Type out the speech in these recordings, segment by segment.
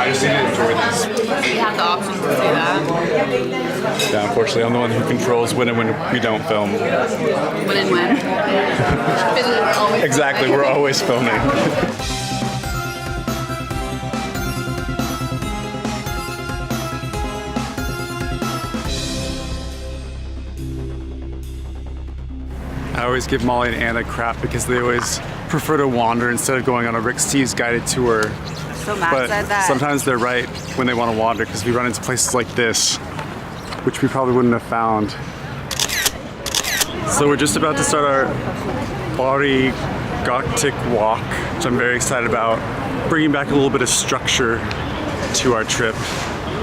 I just need to enjoy this. You have the option to do that. Yeah, unfortunately, I'm the one who controls when and when we don't film. When and when. Exactly, we're always filming. I always give Molly and Anna crap because they always prefer to wander instead of going on a Rick Steves guided tour. So Matt But said that. sometimes they're right when they want to wander because we run into places like this, which we probably wouldn't have found. So we're just about to start our Bari Gothic walk, which I'm very excited about. Bringing back a little bit of structure to our trip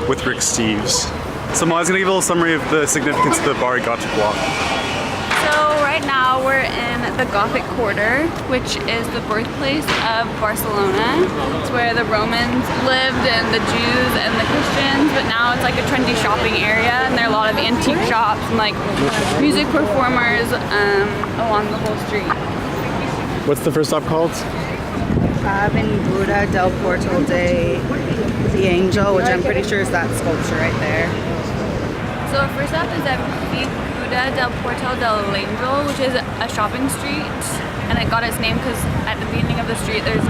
with Rick Steves. So Molly's gonna give a little summary of the significance of the Bari Gothic walk. So right now we're in the Gothic Quarter, which is the birthplace of Barcelona. It's where the Romans lived and the Jews and the Christians, but now it's like a trendy shopping area and there are a lot of antique shops and like music performers along the whole street. What's the first stop called? Avenida del Portal de the Angel, which I'm pretty sure is that sculpture right there. So our first stop is Avenida del Portal del Angel, which is a shopping street, and it got its name because at the beginning of the street there's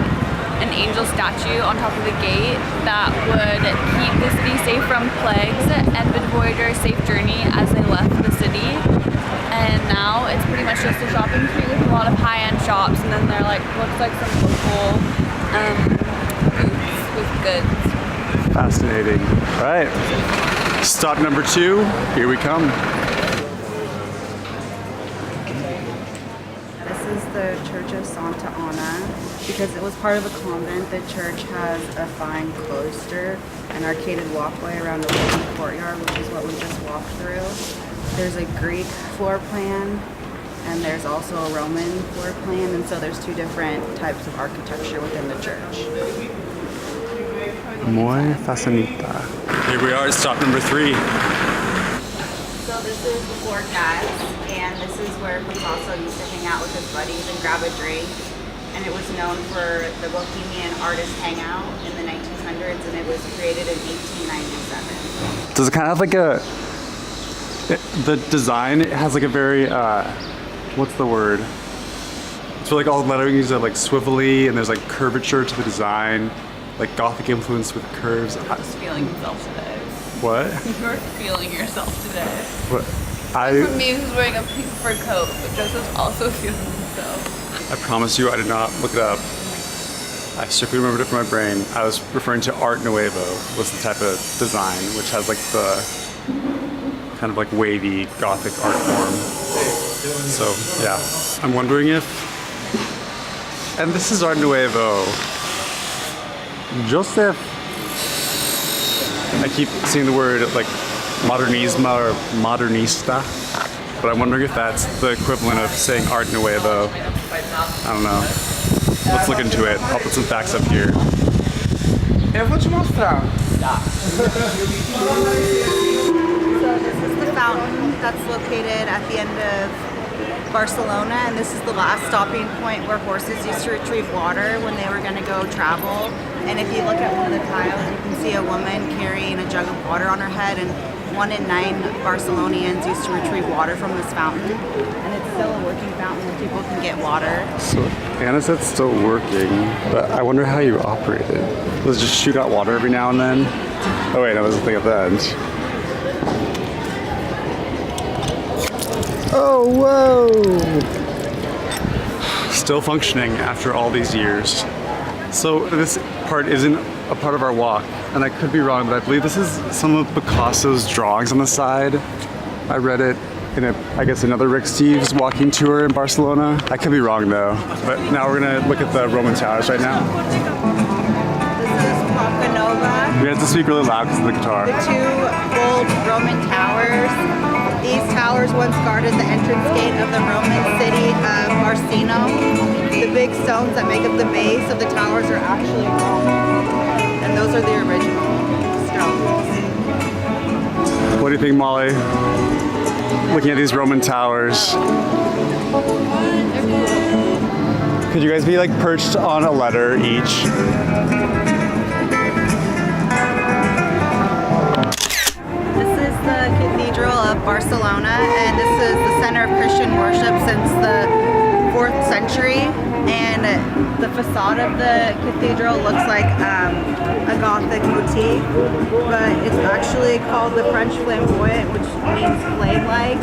an angel statue on top of the gate that would keep the city safe from plagues and bid voyagers safe journey as they left the city. And now it's pretty much just a shopping street with a lot of high-end shops, and then there looks like some local booths with goods. Fascinating. All right, stop number 2, here we come. This is the Church of Santa Ana. Because it was part of a convent, the church has a fine cloister, an arcaded walkway around the open courtyard, which is what we just walked through. There's a Greek floor plan, and there's also a Roman floor plan, and so there's 2 different types of architecture within the church. Muy fascinita. Here we are at stop number 3. So this is the Forecast, and this is where Picasso used to hang out with his buddies and grab a drink. And it was known for the Bohemian artist hangout in the 1900s, and it was created in 1897. Does it kind of have like the design, it has like a very, what's the word? So like all the letterings are like swivelly and there's like curvature to the design, like Gothic influence with curves. He's feeling himself today. What? You're feeling yourself today. What? For me, who's wearing a pink fur coat, but Joseph's also feeling himself. I promise you I did not look it up. I strictly remembered it from my brain. I was referring to Art Nuevo, was the type of design, which has like the kind of like wavy Gothic art form. So yeah, I'm wondering if, and this is Art Nuevo. Joseph, I keep seeing the word like modernismo or modernista, but I'm wondering if that's the equivalent of saying Art Nuevo. I don't know. Let's look into it. I'll put some facts up here. Eu vou te mostrar. So this is the fountain that's located at the end of Barcelona, and this is the last stopping point where horses used to retrieve water when they were going to go travel. And if you look at one of the tiles, you can see a woman carrying a jug of water on her head, and 1 in 9 Barcelonians used to retrieve water from this fountain. And it's still a working fountain where people can get water. So Anna said it's still working, but I wonder how you operate it. Does it just shoot out water every now and then? Oh wait, no, there's a thing at the end. Oh, whoa! Still functioning after all these years. So this part isn't a part of our walk, and I could be wrong, but I believe this is some of Picasso's drawings on the side. I read it in I guess another Rick Steves walking tour in Barcelona. I could be wrong though, but now we're gonna look at the Roman towers right now. This is Plaza Nova. We have to speak really loud because of the guitar. The 2 gold Roman towers. These towers once guarded the entrance gate of the Roman city of Barcelona. The big stones that make up the base of the towers are actually Roman, and those are the original stones. What do you think, Molly? Looking at these Roman towers. Could you guys be like perched on a letter each? the Cathedral of Barcelona, and this is the center of Christian worship since the 4th century. And the facade of the cathedral looks like a Gothic motif, but it's actually called the French flamboyant, which means flame-like.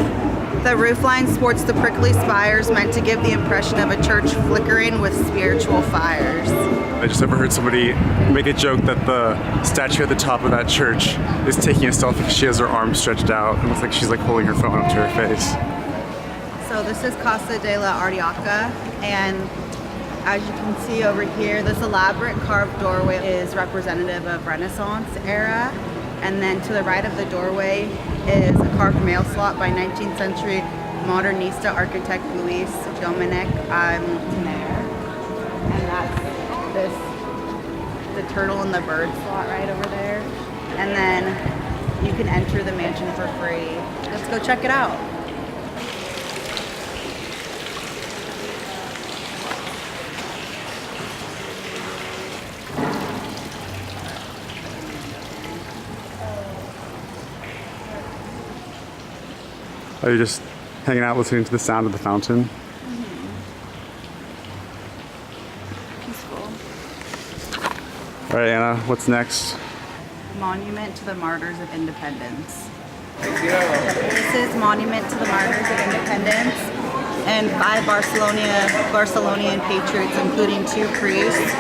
The roofline sports the prickly spires meant to give the impression of a church flickering with spiritual fires. I just overheard somebody make a joke that the statue at the top of that church is taking a selfie because she has her arms stretched out and looks like she's like holding her phone up to her face. So this is Casa de la Ardiaca, and as you can see over here, this elaborate carved doorway is representative of Renaissance era. And then to the right of the doorway is a carved mail slot by 19th century modernista architect Luis Dominic Tener. And that's the turtle and the bird slot right over there. And then you can enter the mansion for free. Let's go check it out. Are you just hanging out listening to the sound of the fountain? Peaceful. All right, Anna, what's next? Monument to the Martyrs of Independence. This is Monument to the Martyrs of Independence, and 5 Barcelonian patriots, including 2 priests,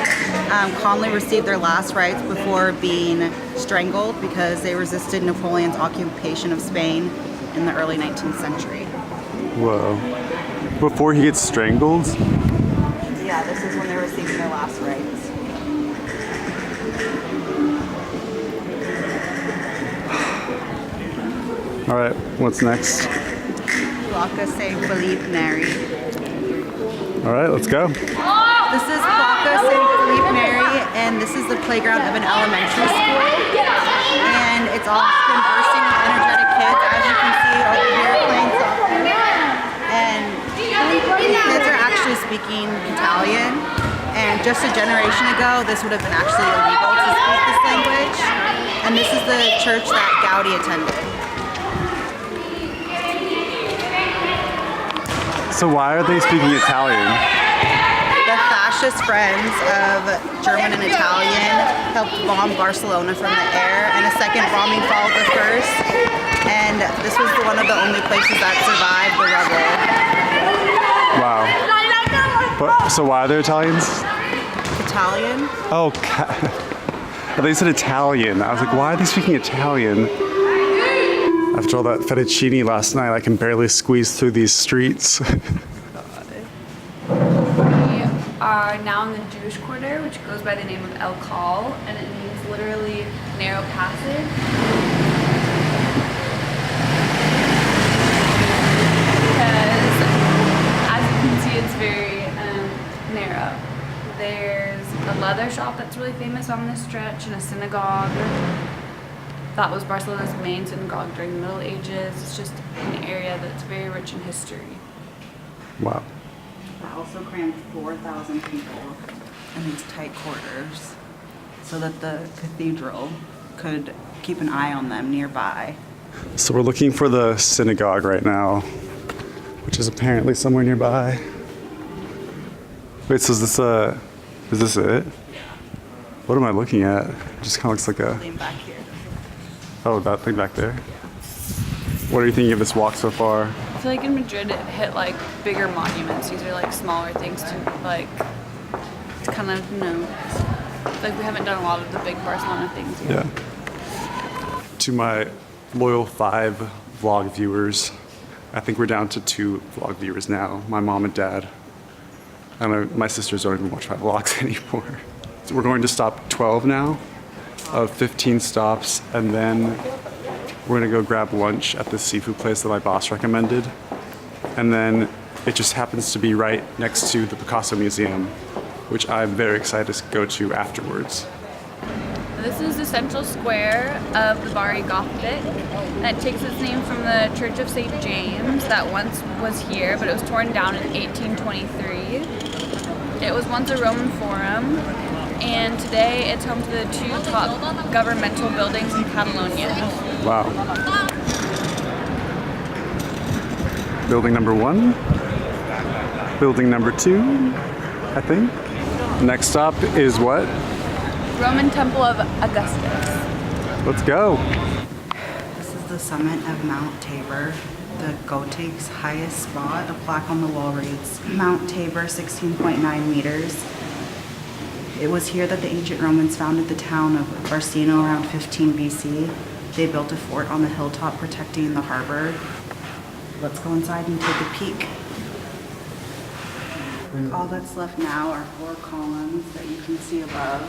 calmly received their last rites before being strangled because they resisted Napoleon's occupation of Spain in the early 19th century. Whoa. Before he gets strangled? Yeah, this is when they're receiving their last rites. All right, what's next? Placa Saint Philippe Neri. All right, let's go. This is Placa Saint Philippe Neri, and this is the playground of an elementary school. And it's often bursting with energetic kids, as you can see over here playing soccer. And the kids are actually speaking Italian. And just a generation ago, this would have been actually illegal to speak this language. And this is the church that Gaudi attended. So why are they speaking Italian? The fascist friends of German and Italian helped bomb Barcelona from the air, and a second bombing followed the first. And this was one of the only places that survived the rubble. Wow. But, so why are they Italians? Italian? Oh, they said Italian. I was like, why are they speaking Italian? After all that fettuccine last night, I can barely squeeze through these streets. We are now in the Jewish quarter, which goes by the name of El Kal, and it means literally narrow passage. Because, as you can see, it's very narrow. There's a leather shop that's really famous on this stretch, and a synagogue. That was Barcelona's main synagogue during the Middle Ages. It's just an area that's very rich in history. Wow. That also crammed 4,000 people in these tight quarters so that the cathedral could keep an eye on them nearby. So we're looking for the synagogue right now, which is apparently somewhere nearby. Wait, so is this it? What am I looking at? It just kind of looks like a... Lean back here. Oh, that thing back there? What are you thinking of this walk so far? I feel like in Madrid it hit like bigger monuments. These are like smaller things to like, it's kind of, you know, like we haven't done a lot of the big Barcelona things yet. Yeah. To my loyal 5 vlog viewers, I think we're down to 2 vlog viewers now, my mom and dad. And my sisters don't even watch my vlogs anymore. So we're going to stop 12 now of 15 stops, and then we're gonna go grab lunch at the seafood place that my boss recommended. And then it just happens to be right next to the Picasso Museum, which I'm very excited to go to afterwards. This is the central square of the Barri Gothic. That takes its name from the Church of St. James that once was here, but it was torn down in 1823. It was once a Roman forum, and today it's home to the 2 top governmental buildings in Catalonia. Wow. Building number 1. Building number 2, I think. Next stop is what? Roman Temple of Augustus. Let's go. This is the summit of Mount Tabor, the Gotik's highest spot. A plaque on the wall reads, Mount Tabor, 16.9 meters. It was here that the ancient Romans founded the town of Barcelona around 15 BC. They built a fort on the hilltop protecting the harbor. Let's go inside and take a peek. All that's left now are 4 columns that you can see above.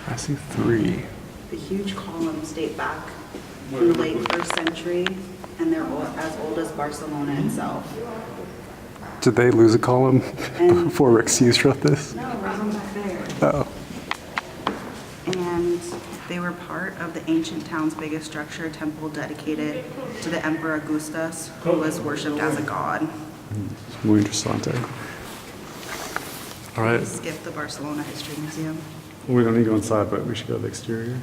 I see 3. The huge columns date back from the late 1st century, and they're as old as Barcelona itself. Did they lose a column And- before Rick Hughes wrote this? No, there's one back there. Oh. And they were part of the ancient town's biggest structure, a temple dedicated to the Emperor Augustus, who was worshipped as a god. Muy interesante. All right. Skip the Barcelona History Museum. We don't need to go inside, but we should go to the exterior.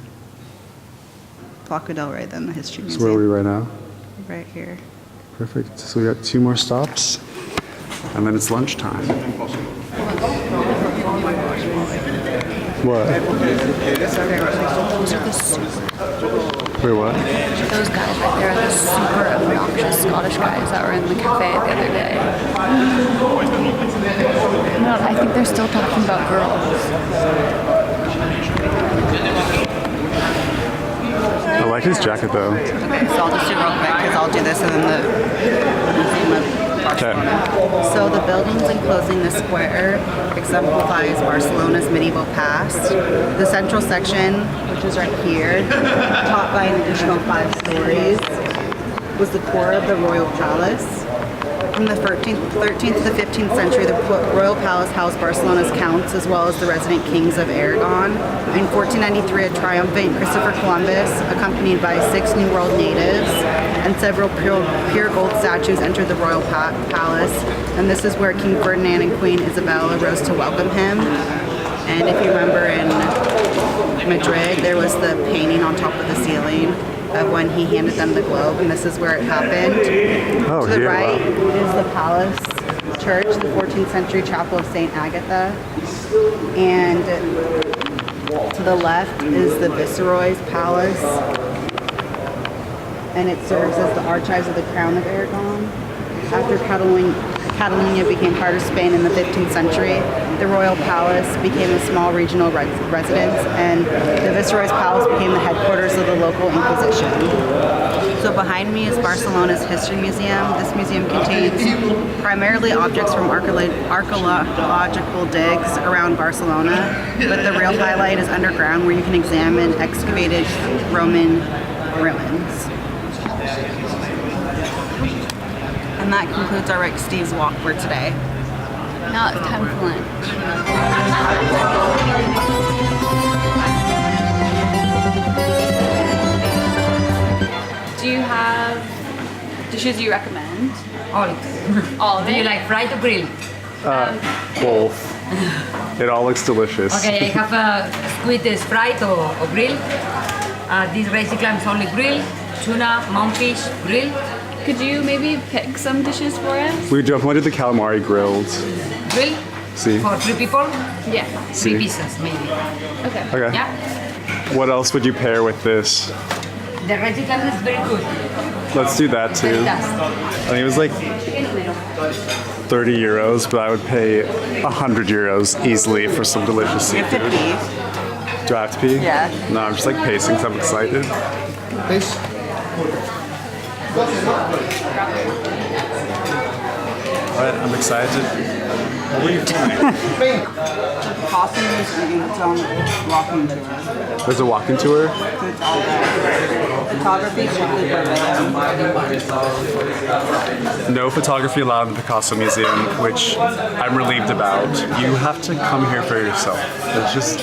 Placa del Rey, then the History So Museum. where are we right now? Right here. Perfect. So we got 2 more stops, and then it's lunchtime. What? Wait, what? Those guys right there are the super obnoxious Scottish guys that were in the cafe the other day. No, I think they're still talking about girls. I like his jacket though. Okay, so I'll just do real quick because I'll do this and then the Museum of Barcelona. So the buildings enclosing the square exemplifies Barcelona's medieval past. The central section, which is right here, topped by an additional 5 stories, was the core of the royal palace. From the 13th to the 15th century, the royal palace housed Barcelona's counts as well as the resident kings of Aragon. In 1493, a triumphant Christopher Columbus, accompanied by 6 New World natives and several pure gold statues, entered the royal palace. And this is where King Ferdinand and Queen Isabella rose to welcome him. And if you remember in Madrid, there was the painting on top of the ceiling of when he handed them the globe, and this is where it happened. Oh, To the here, right wow. is the palace church, the 14th century chapel of St. Agatha. And to the left is the Viceroy's palace. And it serves as the archives of the crown of Aragon. After Catalonia became part of Spain in the 15th century, the royal palace became a small regional residence, and the Viceroy's palace became the headquarters of the local Inquisition. So behind me is Barcelona's History Museum. This museum contains primarily objects from archaeological digs around Barcelona, but the real highlight is underground, where you can examine excavated Roman ruins. And that concludes our Rick Steves walk for today. Now it's time for lunch. Do you have dishes you recommend? All. All of Do you it? like fried or grilled? Both. It all looks delicious. Okay, I have squid is fried or grilled. This recipe is only grilled. Tuna, monkfish, grilled. Could you maybe pick some dishes for us? We definitely did the calamari grilled. Grilled See? for 3 people. Yeah. 3 See? pieces maybe. Okay. Okay. Yeah. What else would you pair with this? The recipe is very good. Let's do that too. Very I tasty. think it was like 30 euros, but I would pay 100 euros easily for some delicious You have to seafood. pee. Do I have to pee? Yeah. No, I'm just like pacing because I'm excited. Alright, I'm excited. What were you filming? Costume is its own walking tour. There's a walking tour. So it's all there. Photography is strictly forbidden. No photography allowed in the Picasso Museum, which I'm relieved about. You have to come here for yourself. It's just...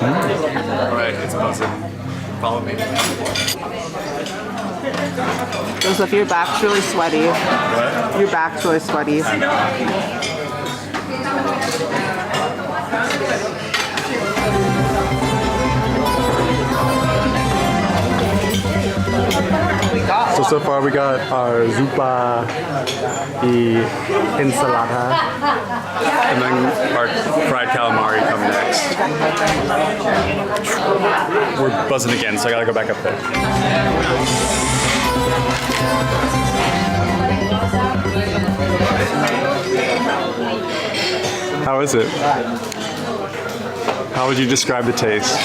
Alright, it's buzzing. Follow me. Joseph, your back's really sweaty. What? Your back's really sweaty. So So far we got our zuppa, the ensalada, and then our fried calamari come next. We're buzzing again, so I gotta go back up there. How is it? How would you describe the taste?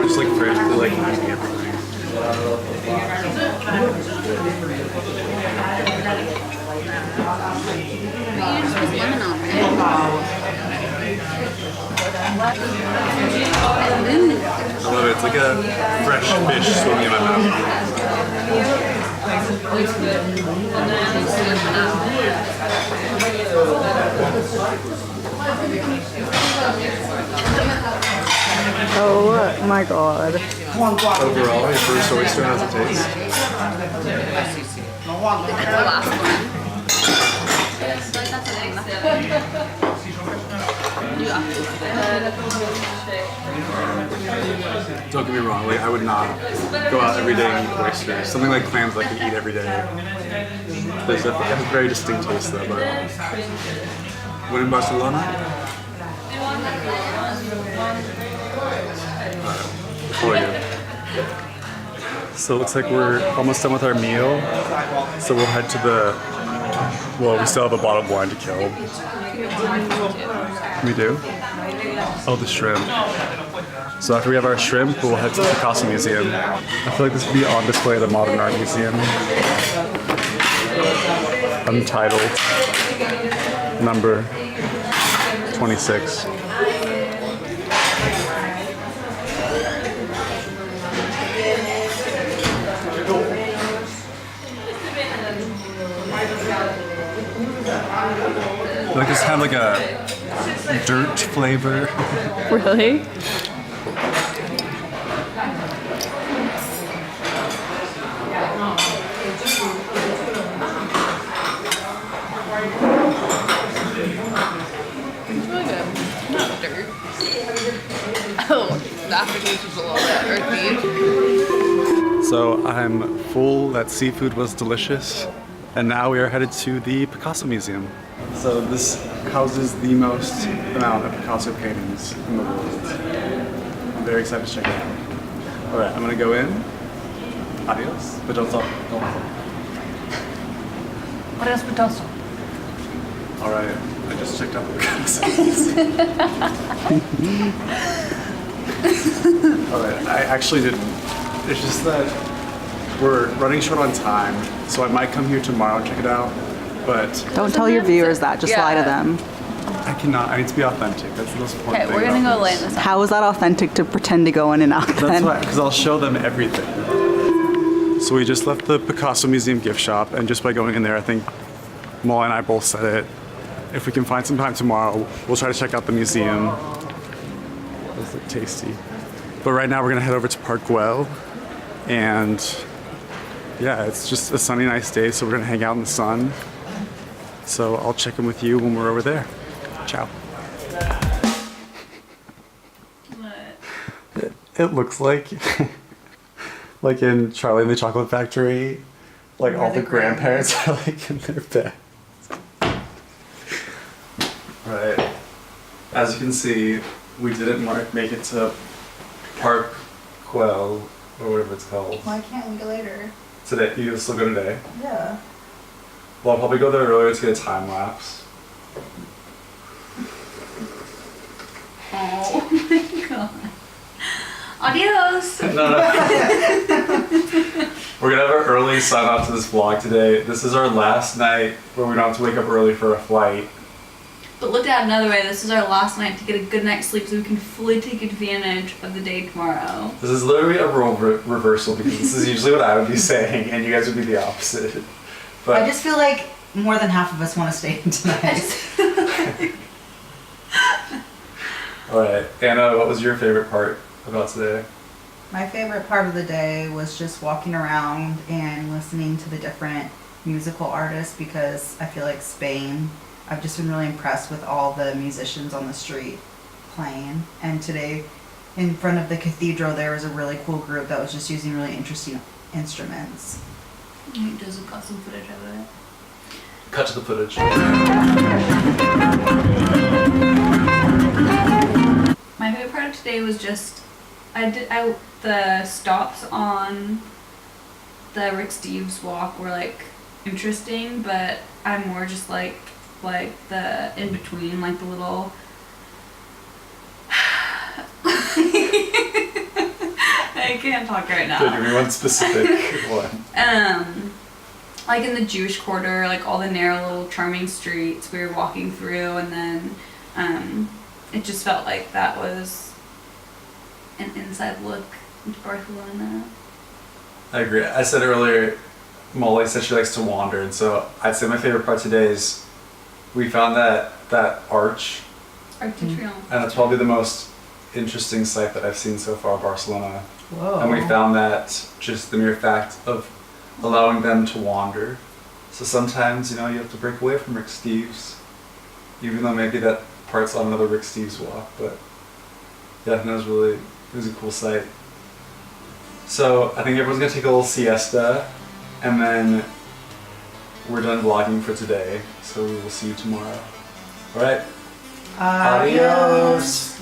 Just like fresh, like everything. I love it. It's like a fresh fish swimming in my mouth. Oh my god. Overall, your first oyster, how's it taste? The last one. Don't get me wrong, like I would not go out every day and eat oysters. Something like clams I could eat every day. It has a very distinct taste though, but when in Barcelona, before you. So it looks like we're almost done with our meal. So we'll head to well, we still have a bottle of wine to kill. We do? Oh, the shrimp. So after we have our shrimp, we'll head to the Picasso Museum. I feel like this will be on display at the Modern Art Museum. Untitled. Number 26. Like it's kind of like a dirt flavor. Really? It's really good. Not dirt. Oh, the aftertaste was a little bit earthy. So I'm full, that seafood was delicious, and now we are headed to the Picasso Museum. So this houses the most amount of Picasso paintings in the world. I'm very excited to check it out. Alright, I'm gonna go in. Adios, but don't talk. Adios, Picasso. Alright, I just checked out the Picasso. Alright, I actually didn't. It's just that we're running short on time, so I might come here tomorrow and check it out, but Don't tell your viewers that, just lie to them. I cannot. I need to be authentic. That's the most important Okay, thing. we're gonna about go lay this. in the sun. How is that authentic to pretend to go in and out That's then? why, because I'll show them everything. So we just left the Picasso Museum gift shop, and just by going in there, I think Molly and I both said it. If we can find some time tomorrow, we'll try to check out the museum. Those look tasty. But right now we're gonna head over to Park Güell, and yeah, it's just a sunny, nice day, so we're gonna hang out in the sun. So I'll check in with you when we're over there. Ciao. It looks like like in Charlie and the Chocolate Factory, like all the grandparents are like in their beds. Right. As you can see, we didn't make it to Park Güell or whatever it's called. Why can't we go later? Today, you still go today? Yeah. Well, I'll probably go there earlier to get a time lapse. Oh my god. Adios! No. We're gonna have an early sign off to this vlog today. This is our last night where we don't have to wake up early for a flight. But looked at another way, this is our last night to get a good night's sleep so we can fully take advantage of the day tomorrow. This is literally a role reversal because this is usually what I would be saying and you guys would be the opposite. But I just feel like more than half of us want to stay in tonight. alright, Anna, what was your favorite part about today? My favorite part of the day was just walking around and listening to the different musical artist because I feel like Spain, I've just been really impressed with all the musicians on the street playing. And today, in front of the cathedral, there was a really cool group that was just using really interesting instruments. He does got some footage of it. Cut to the footage. My favorite part of today was just the stops on the Rick Steves walk were like interesting, but I'm more just like the in between, like the little. I can't talk right now. Give me one specific one. Like in the Jewish quarter, like all the narrow little charming streets we were walking through, and then it just felt like that was an inside look into Barcelona. I agree. I said earlier, Molly said she likes to wander, and so I'd say my favorite part today is we found that arch, Arc de Triomphe. and it's probably the most interesting sight that I've seen so far in Barcelona. Whoa. And we found that just the mere fact of allowing them to wander. So sometimes, you know, you have to break away from Rick Steves, even though maybe that part's on another Rick Steves walk. But yeah, it was a cool sight. So I think everyone's gonna take a little siesta, and then we're done vlogging for today. So we will see you tomorrow. All right. Adios.